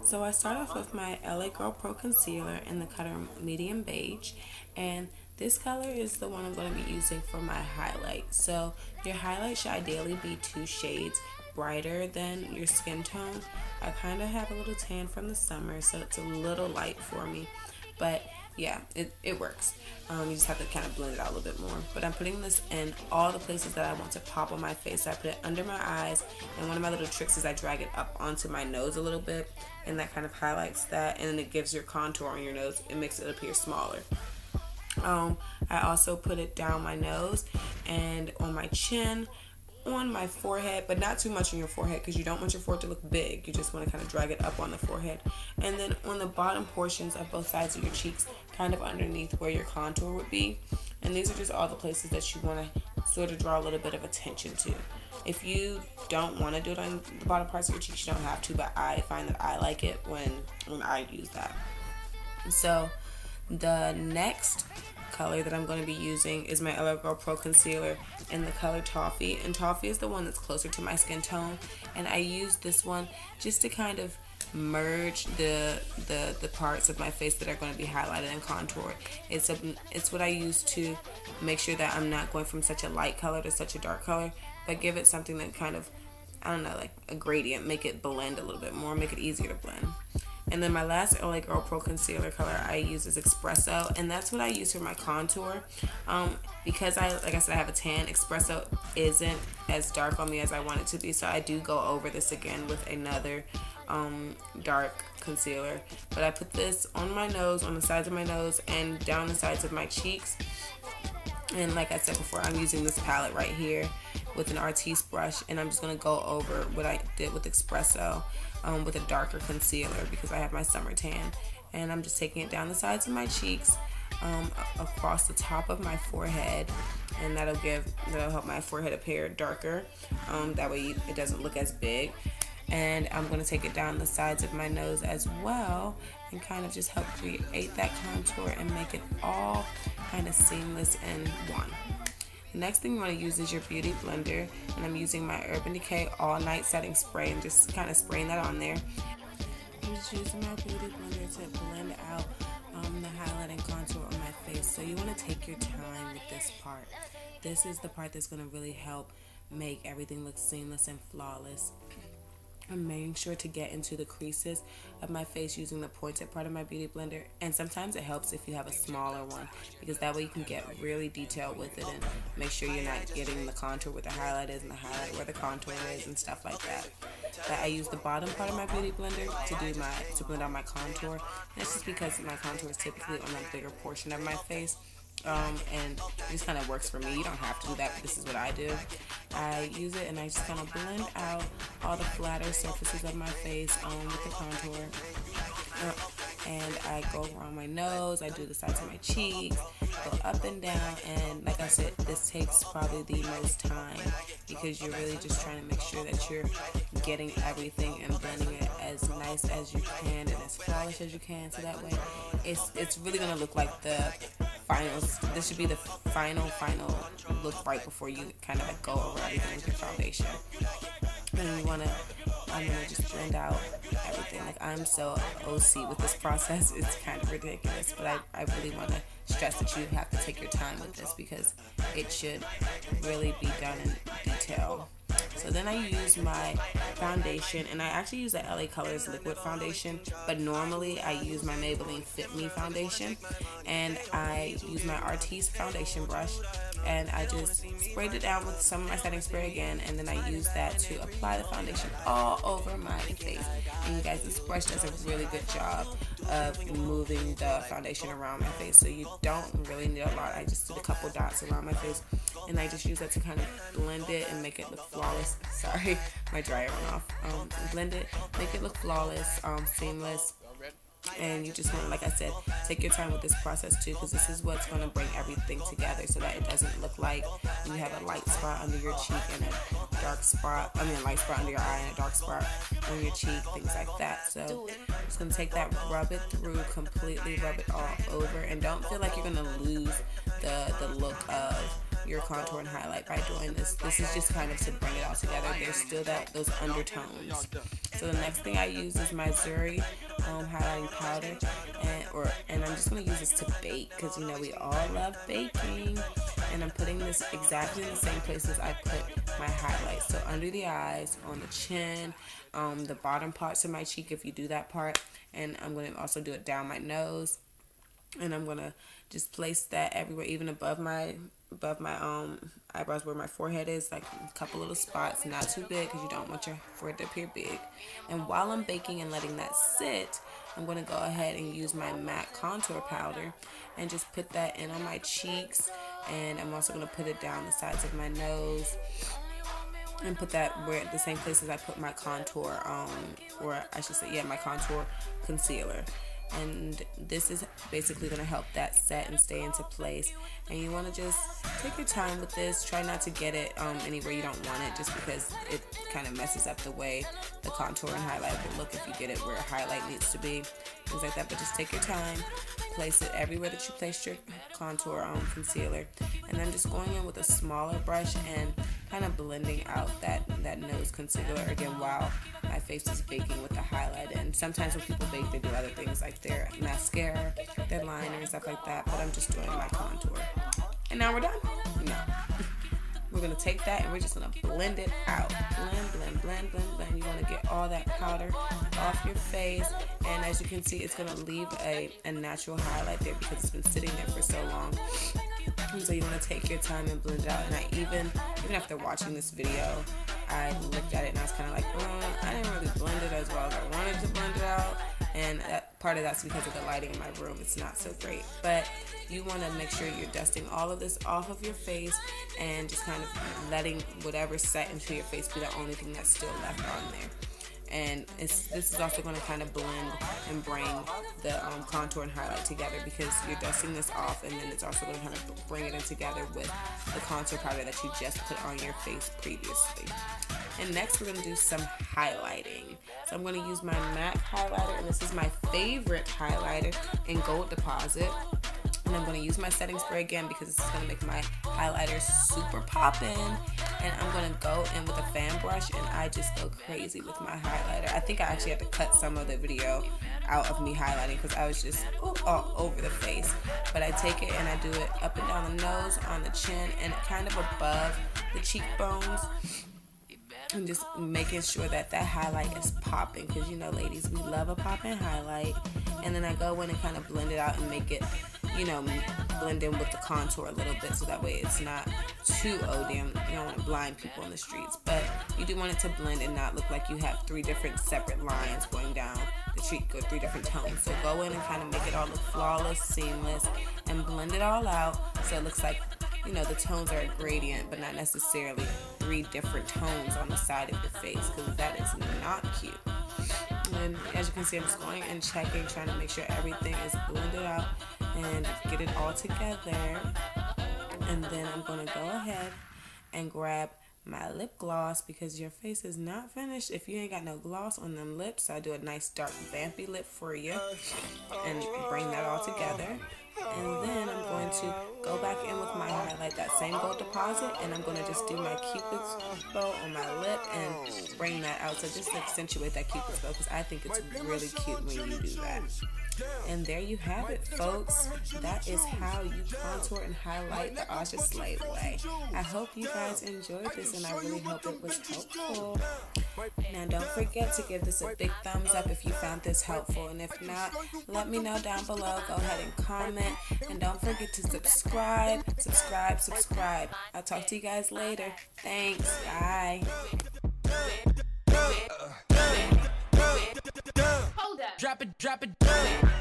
So I start off with my LA Girl Pro Concealer in the color Medium Beige, and this color is the one I'm going to be using for my highlight. So your highlight should ideally be 2 shades brighter than your skin tone. I kind of have a little tan from the summer, so it's a little light for me, but yeah, it works. You just have to kind of blend it out a little bit more. But I'm putting this in all the places that I want to pop on my face. So I put it under my eyes, and one of my little tricks is I drag it up onto my nose a little bit, and that kind of highlights that, and then it gives your contour on your nose. It makes it appear smaller. I also put it down my nose and on my chin, on my forehead, but not too much on your forehead because you don't want your forehead to look big. You just want to kind of drag it up on the forehead. And then on the bottom portions of both sides of your cheeks, kind of underneath where your contour would be. And these are just all the places that you want to sort of draw a little bit of attention to. If you don't want to do it on the bottom parts of your cheeks, you don't have to, but I find that I like it when I use that. So the next color that I'm going to be using is my LA Girl Pro Concealer in the color Toffee, and Toffee is the one that's closer to my skin tone, and I use this one just to kind of merge the parts of my face that are going to be highlighted and contoured. It's what I use to make sure that I'm not going from such a light color to such a dark color, but give it something that kind of, I don't know, like a gradient, make it blend a little bit more, make it easier to blend. And then my last LA Girl Pro Concealer color I use is Expresso, and that's what I use for my contour. Because like I said, I have a tan, Expresso isn't as dark on me as I want it to be, so I do go over this again with another dark concealer. But I put this on my nose, on the sides of my nose, and down the sides of my cheeks. And like I said before, I'm using this palette right here with an artiste brush, and I'm just going to go over what I did with Expresso with a darker concealer because I have my summer tan. And I'm just taking it down the sides of my cheeks, across the top of my forehead, and that'll help my forehead appear darker. That way it doesn't look as big. And I'm going to take it down the sides of my nose as well and kind of just help create that contour and make it all kind of seamless in one. The next thing you want to use is your beauty blender, and I'm using my Urban Decay All Night Setting Spray and just kind of spraying that on there. I'm just using my beauty blender to blend out the highlight and contour on my face. So you want to take your time with this part. This is the part that's going to really help make everything look seamless and flawless. I'm making sure to get into the creases of my face using the pointed part of my beauty blender, and sometimes it helps if you have a smaller one because that way you can get really detailed with it and make sure you're not getting the contour where the highlight is and the highlight where the contour is and stuff like that. But I use the bottom part of my beauty blender to blend out my contour, and it's just because my contour is typically on a bigger portion of my face. And it just kind of works for me. You don't have to do that, but this is what I do. I use it and I just kind of blend out all the flatter surfaces of my face with the contour. And I go around my nose, I do the sides of my cheeks, go up and down, and like I said, this takes probably the most time because you're really just trying to make sure that you're getting everything and blending it as nice as you can and as flawless as you can, so that way it's really going to look like the finals. This should be the final look right before you kind of like go over everything with your foundation. And I'm gonna just blend out everything. Like, I'm so OC with this process, it's kind of ridiculous, but I really want to stress that you have to take your time with this because it should really be done in detail. So then I use my foundation, and I actually use the LA Colors liquid foundation, but normally I use my Maybelline Fit Me foundation, and I use my Artiste foundation brush, and I just sprayed it down with some of my setting spray again, and then I use that to apply the foundation all over my face. And you guys, this brush does a really good job of moving the foundation around my face, so you don't really need a lot. I just did a couple dots around my face, and I just use that to kind of blend it and make it look flawless. Sorry, my dryer went off. Blend it, make it look flawless, seamless. And you just want to, like I said, take your time with this process too, because this is what's going to bring everything together so that it doesn't look like you have a light spot under your cheek and a light spot under your eye and a dark spot on your cheek, things like that. So I'm just going to take that, rub it through, completely rub it all over, and don't feel like you're going to lose the look of your contour and highlight by doing this. This is just kind of to bring it all together. There's still those undertones. So the next thing I use is my Zuri highlighting powder, and I'm just gonna use this to bake because you know we all love baking. And I'm putting this exactly in the same places I put my highlights. So under the eyes, on the chin, the bottom parts of my cheek if you do that part, and I'm gonna also do it down my nose. And I'm gonna just place that everywhere, even above my eyebrows where my forehead is, like a couple little spots, not too big because you don't want your forehead to appear big. And while I'm baking and letting that sit, I'm gonna go ahead and use my MAC contour powder and just put that in on my cheeks. And I'm also gonna put it down the sides of my nose and put that where the same places I put my contour, or I should say, yeah, my contour concealer. And this is basically going to help that set and stay into place. And you want to just take your time with this. Try not to get it anywhere you don't want it, just because it kind of messes up the way the contour and highlight will look if you get it where a highlight needs to be, things like that. But just take your time, place it everywhere that you placed your contour concealer, and I'm just going in with a smaller brush and kind of blending out that nose concealer again while my face is baking with the highlight. And sometimes when people bake, they do other things like their mascara, their liner, and stuff like that, but I'm just doing my contour. And now we're done? No. We're going to take that and we're just going to blend it out. Blend, blend, blend, blend, blend. You want to get all that powder off your face. And as you can see, it's going to leave a natural highlight there because it's been sitting there for so long. And so you want to take your time and blend it out. And I even after watching this video, I looked at it and I was kind of like, I didn't really blend it as well as I wanted to blend it out. And part of that's because of the lighting in my room. It's not so great. But you want to make sure you're dusting all of this off of your face and just kind of letting whatever set into your face be the only thing that's still left on there. And this is also going to kind of blend and bring the contour and highlight together because you're dusting this off, and then it's also going to kind of bring it in together with the contour powder that you just put on your face previously. And next we're going to do some highlighting. So I'm going to use my MAC highlighter, and this is my favorite highlighter in Gold Deposit. And I'm going to use my setting spray again because this is going to make my highlighter super poppin'. And I'm going to go in with a fan brush and I just go crazy with my highlighter. I think I actually had to cut some of the video out of me highlighting because I was just all over the face. But I take it and I do it up and down the nose, on the chin, and kind of above the cheekbones. And just making sure that highlight is popping because, you know, ladies, we love a popping highlight. And then I go in and kind of blend it out and make it, you know, blend in with the contour a little bit so that way it's not too odium. You don't want to blind people in the streets, but you do want it to blend and not look like you have 3 different separate lines going down the cheek or 3 different tones. So go in and kind of make it all look flawless, seamless, and blend it all out so it looks like, you know, the tones are a gradient, but not necessarily 3 different tones on the side of your face, because that is not cute. And as you can see, I'm just going and checking, trying to make sure everything is blended out and get it all together. And then I'm going to go ahead and grab my lip gloss because your face is not finished if you ain't got no gloss on them lips. So I do a nice dark vampy lip for you and bring that all together. And then I'm going to go back in with my highlight, that same Gold Deposit, and I'm going to just do my Cupid's bow on my lip and bring that out. So just accentuate that Cupid's bow because I think it's really cute when you do that. And there you have it, folks. That is how you contour and highlight the Asha Slade way. I hope you guys enjoyed this, and I really hope it was helpful. Now, don't forget to give this a big thumbs up if you found this helpful. And if not, let me know down below. Go ahead and comment. And don't forget to subscribe. I'll talk to you guys later. Thanks. Bye. Hold up. Drop it.